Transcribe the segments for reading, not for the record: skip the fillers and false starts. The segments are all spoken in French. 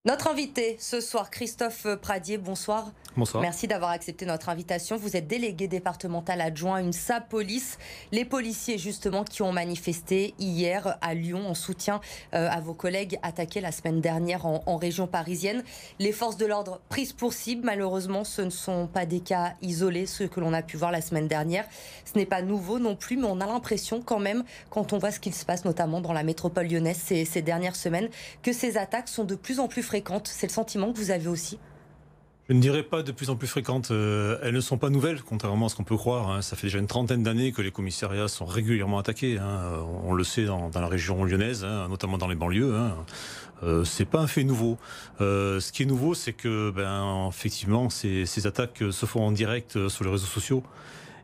Notre invité ce soir, Christophe Pradier, bonsoir. Bonsoir. Merci d'avoir accepté notre invitation. Vous êtes délégué départemental adjoint à UNSA Police. Les policiers justement qui ont manifesté hier à Lyon en soutien à vos collègues attaqués la semaine dernière en région parisienne. Les forces de l'ordre prises pour cible, malheureusement ce ne sont pas des cas isolés, ceux que l'on a pu voir la semaine dernière. Ce n'est pas nouveau non plus, mais on a l'impression quand même, quand on voit ce qu'il se passe notamment dans la métropole lyonnaise ces dernières semaines, que ces attaques sont de plus en plus fréquentes. C'est le sentiment que vous avez aussi? Je ne dirais pas de plus en plus fréquentes. Elles ne sont pas nouvelles, contrairement à ce qu'on peut croire. Ça fait déjà une trentaine d'années que les commissariats sont régulièrement attaqués. On le sait dans la région lyonnaise, notamment dans les banlieues. C'est pas un fait nouveau. Ce qui est nouveau, c'est que, effectivement, ces attaques se font en direct sur les réseaux sociaux.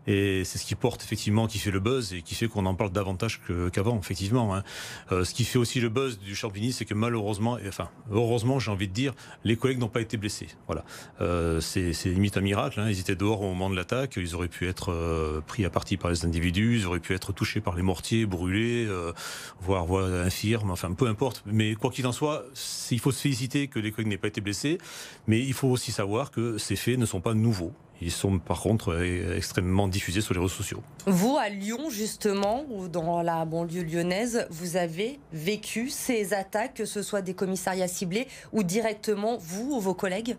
Et c'est ce qui porte effectivement, qui fait le buzz et qui fait qu'on en parle davantage qu'avant, effectivement. Ce qui fait aussi le buzz du Champigny, c'est que malheureusement, heureusement, j'ai envie de dire, les collègues n'ont pas été blessés. Voilà, c'est limite un miracle. Ils étaient dehors au moment de l'attaque. Ils auraient pu être pris à partie par les individus. Ils auraient pu être touchés par les mortiers, brûlés, voire infirmes. Enfin, peu importe. Mais quoi qu'il en soit, il faut se féliciter que les collègues n'aient pas été blessés. Mais il faut aussi savoir que ces faits ne sont pas nouveaux. Ils sont par contre extrêmement diffusés sur les réseaux sociaux. Vous, à Lyon, justement, ou dans la banlieue lyonnaise, vous avez vécu ces attaques, que ce soit des commissariats ciblés ou directement vous ou vos collègues?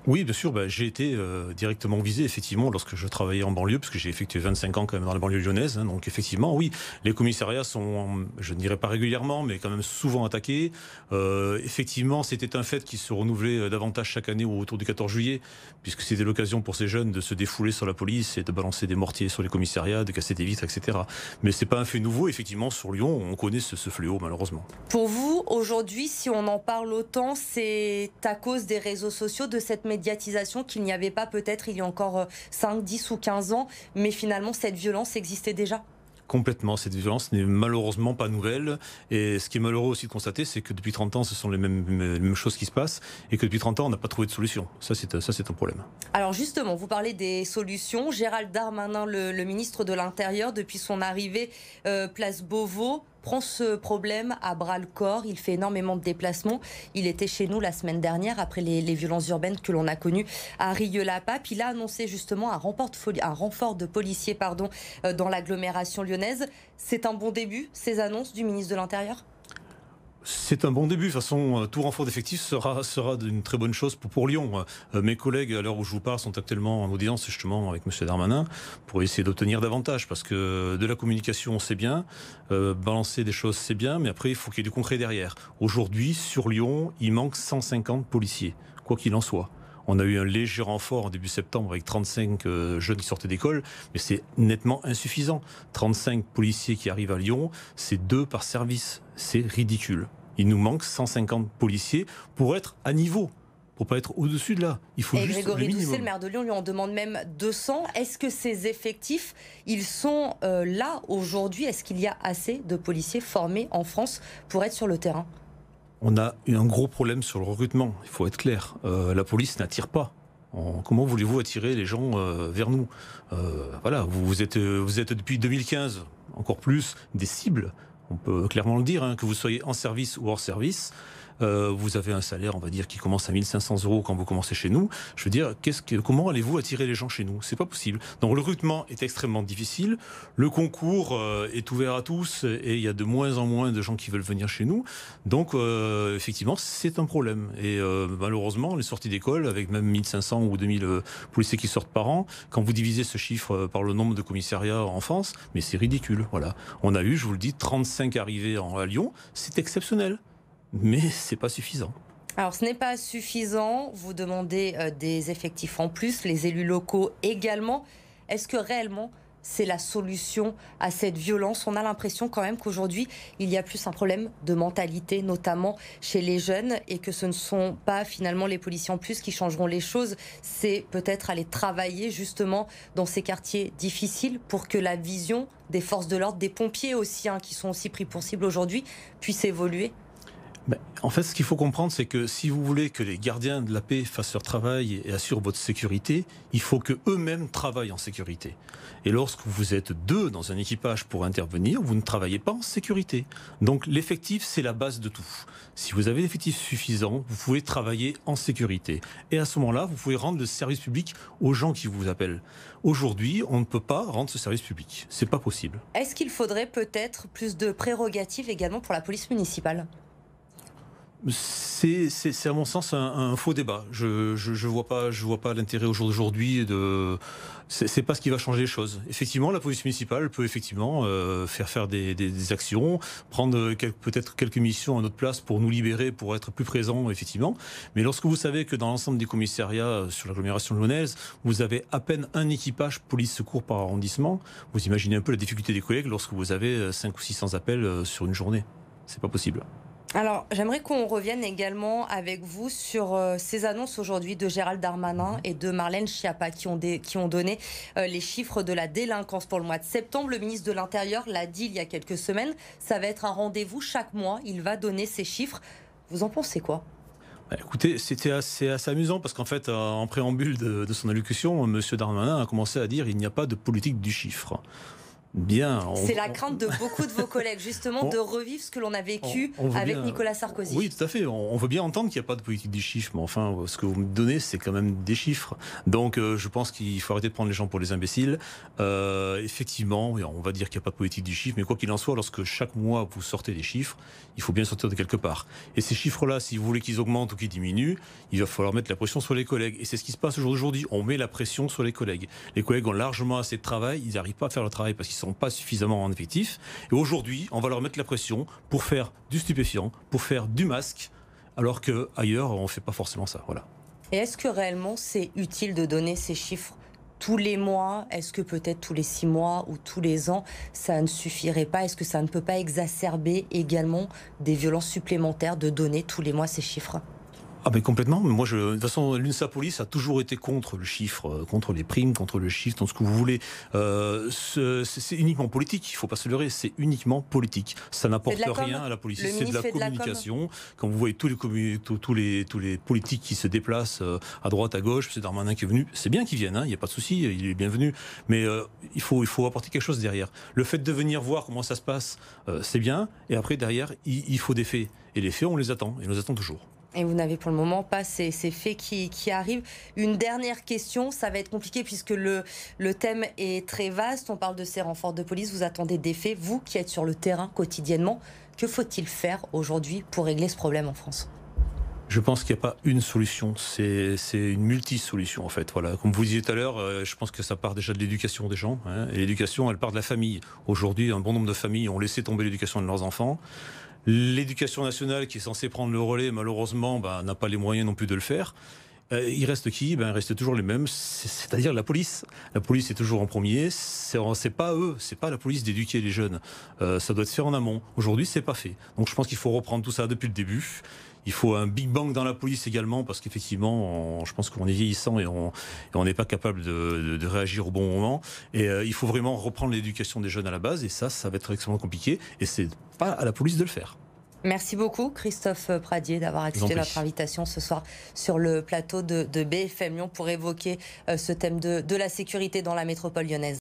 Oui, bien sûr, j'ai été directement visé, effectivement, lorsque je travaillais en banlieue, parce que j'ai effectué 25 ans quand même dans la banlieue lyonnaise. Donc effectivement, oui, les commissariats sont, je ne dirais pas régulièrement, mais quand même souvent attaqués. Effectivement, c'était un fait qui se renouvelait davantage chaque année autour du 14 juillet, puisque c'était l'occasion pour ces jeunes de se défouler sur la police et de balancer des mortiers sur les commissariats, de casser des vitres, etc. Mais c'est pas un fait nouveau, effectivement, sur Lyon, on connaît ce fléau, malheureusement. Pour vous, aujourd'hui, si on en parle autant, c'est à cause des réseaux sociaux, de cette médiatisation qu'il n'y avait pas peut-être il y a encore 5, 10 ou 15 ans, mais finalement cette violence existait déjà? Complètement, cette violence n'est malheureusement pas nouvelle. Et ce qui est malheureux aussi de constater, c'est que depuis 30 ans, ce sont les mêmes choses qui se passent et que depuis 30 ans, on n'a pas trouvé de solution. Ça, c'est un problème. Alors justement, vous parlez des solutions. Gérald Darmanin, le ministre de l'Intérieur, depuis son arrivée place Beauvau, prend ce problème à bras-le-corps. Il fait énormément de déplacements. Il était chez nous la semaine dernière après les violences urbaines que l'on a connues à Rieux-la-Pape. Il a annoncé justement un renfort de policiers dans l'agglomération lyonnaise. C'est un bon début, ces annonces du ministre de l'Intérieur? C'est un bon début. De toute façon, tout renfort d'effectifs sera d'une très bonne chose pour Lyon. Mes collègues, à l'heure où je vous parle, sont actuellement en audience justement avec M. Darmanin pour essayer d'obtenir davantage. Parce que de la communication, c'est bien. Balancer des choses, c'est bien. Mais après, il faut qu'il y ait du concret derrière. Aujourd'hui, sur Lyon, il manque 150 policiers, quoi qu'il en soit. On a eu un léger renfort en début septembre avec 35 jeunes qui sortaient d'école, mais c'est nettement insuffisant. 35 policiers qui arrivent à Lyon, c'est 2 par service. C'est ridicule. Il nous manque 150 policiers pour être à niveau, pour pas être au-dessus de là. Il faut et juste Grégory le minimum. Doucet, le maire de Lyon, lui en demande même 200. Est-ce que ces effectifs, ils sont là aujourd'hui? Est-ce qu'il y a assez de policiers formés en France pour être sur le terrain? On a un gros problème sur le recrutement, il faut être clair. La police n'attire pas. Comment voulez-vous attirer les gens vers nous? Voilà, vous êtes depuis 2015, encore plus, des cibles. On peut clairement le dire, que vous soyez en service ou hors service. Vous avez un salaire, on va dire, qui commence à 1 500 € quand vous commencez chez nous. Je veux dire, comment allez-vous attirer les gens chez nous? C'est pas possible. Donc le recrutement est extrêmement difficile. Le concours est ouvert à tous et il y a de moins en moins de gens qui veulent venir chez nous. Donc effectivement, c'est un problème. Et malheureusement, les sorties d'école, avec même 1 500 ou 2 000 policiers qui sortent par an, quand vous divisez ce chiffre par le nombre de commissariats en France, mais c'est ridicule. Voilà. On a eu, je vous le dis, 35 arrivées à Lyon. C'est exceptionnel. Mais c'est pas suffisant. Alors ce n'est pas suffisant, vous demandez des effectifs en plus, les élus locaux également. Est-ce que réellement c'est la solution à cette violence? On a l'impression quand même qu'aujourd'hui il y a plus un problème de mentalité, notamment chez les jeunes, et que ce ne sont pas finalement les policiers en plus qui changeront les choses. C'est peut-être aller travailler justement dans ces quartiers difficiles pour que la vision des forces de l'ordre, des pompiers aussi, qui sont aussi pris pour cible aujourd'hui, puisse évoluer. En fait, ce qu'il faut comprendre, c'est que si vous voulez que les gardiens de la paix fassent leur travail et assurent votre sécurité, il faut que eux-mêmes travaillent en sécurité. Et lorsque vous êtes deux dans un équipage pour intervenir, vous ne travaillez pas en sécurité. Donc l'effectif, c'est la base de tout. Si vous avez l'effectif suffisant, vous pouvez travailler en sécurité. Et à ce moment-là, vous pouvez rendre le service public aux gens qui vous appellent. Aujourd'hui, on ne peut pas rendre ce service public. C'est pas possible. Est-ce qu'il faudrait peut-être plus de prérogatives également pour la police municipale ? C'est à mon sens un faux débat. Je vois pas l'intérêt au jour d'aujourd'hui de. C'est pas ce qui va changer les choses. Effectivement, la police municipale peut effectivement faire des actions, prendre peut-être quelques missions à notre place pour nous libérer, pour être plus présents, effectivement. Mais lorsque vous savez que dans l'ensemble des commissariats sur l'agglomération lyonnaise, vous avez à peine un équipage police-secours par arrondissement, vous imaginez un peu la difficulté des collègues lorsque vous avez 500 ou 600 appels sur une journée. C'est pas possible. Alors, j'aimerais qu'on revienne également avec vous sur ces annonces aujourd'hui de Gérald Darmanin et de Marlène Schiappa qui ont donné les chiffres de la délinquance pour le mois de septembre. Le ministre de l'Intérieur l'a dit il y a quelques semaines, ça va être un rendez-vous chaque mois, il va donner ces chiffres. Vous en pensez quoi ? Écoutez, c'était assez amusant parce qu'en fait, en préambule de son allocution, M. Darmanin a commencé à dire qu'il n'y a pas de politique du chiffre. Bien. C'est la crainte de beaucoup de vos collègues, justement, de revivre ce que l'on a vécu avec Nicolas Sarkozy. Oui, tout à fait. On veut bien entendre qu'il n'y a pas de politique du chiffre, mais enfin, ce que vous me donnez, c'est quand même des chiffres. Donc, je pense qu'il faut arrêter de prendre les gens pour des imbéciles. Effectivement, on va dire qu'il n'y a pas de politique du chiffre, mais quoi qu'il en soit, lorsque chaque mois vous sortez des chiffres, il faut bien sortir de quelque part. Et ces chiffres-là, si vous voulez qu'ils augmentent ou qu'ils diminuent, il va falloir mettre la pression sur les collègues. Et c'est ce qui se passe aujourd'hui. On met la pression sur les collègues. Les collègues ont largement assez de travail. Ils n'arrivent pas à faire le travail parce qu'ils ne sont pas suffisamment en effectif. Et aujourd'hui, on va leur mettre la pression pour faire du stupéfiant, pour faire du masque, alors qu'ailleurs, on ne fait pas forcément ça. Voilà. Et est-ce que réellement c'est utile de donner ces chiffres tous les mois? Est-ce que peut-être tous les 6 mois ou tous les ans, ça ne suffirait pas? Est-ce que ça ne peut pas exacerber également des violences supplémentaires de donner tous les mois ces chiffres? Ah ben complètement. Moi, de toute façon, l'UNSA Police a toujours été contre le chiffre, contre les primes, contre le chiffre, dans ce que vous voulez. C'est uniquement politique. Il ne faut pas se leurrer. C'est uniquement politique. Ça n'apporte rien à la police. C'est de la communication. Quand vous voyez tous les politiques qui se déplacent à droite, à gauche, M. Darmanin qui est venu, c'est bien qu'il vienne. Il n'y a pas de souci. Il est bienvenu. Mais il faut apporter quelque chose derrière. Le fait de venir voir comment ça se passe, c'est bien. Et après, derrière, il faut des faits. Et les faits, on les attend. Et on les attend toujours. Et vous n'avez pour le moment pas ces faits qui arrivent. Une dernière question, ça va être compliqué puisque le thème est très vaste. On parle de ces renforts de police, vous attendez des faits. Vous qui êtes sur le terrain quotidiennement, que faut-il faire aujourd'hui pour régler ce problème en France ? Je pense qu'il n'y a pas une solution, c'est une multi-solution en fait. Voilà. Comme vous disiez tout à l'heure, je pense que ça part déjà de l'éducation des gens. Et l'éducation, elle part de la famille. Aujourd'hui, un bon nombre de familles ont laissé tomber l'éducation de leurs enfants. L'éducation nationale qui est censée prendre le relais, malheureusement, n'a pas les moyens non plus de le faire. Il reste qui ? Il reste toujours les mêmes, c'est-à-dire la police. La police est toujours en premier. C'est pas eux, c'est pas la police d'éduquer les jeunes. Ça doit être fait en amont. Aujourd'hui, c'est pas fait. Donc je pense qu'il faut reprendre tout ça depuis le début. Il faut un big bang dans la police également, parce qu'effectivement, je pense qu'on est vieillissant et on n'est pas capable de réagir au bon moment. Et il faut vraiment reprendre l'éducation des jeunes à la base, et ça va être extrêmement compliqué. Et c'est pas à la police de le faire. Merci beaucoup Christophe Pradier d'avoir accepté notre invitation ce soir sur le plateau de BFM Lyon pour évoquer ce thème de la sécurité dans la métropole lyonnaise.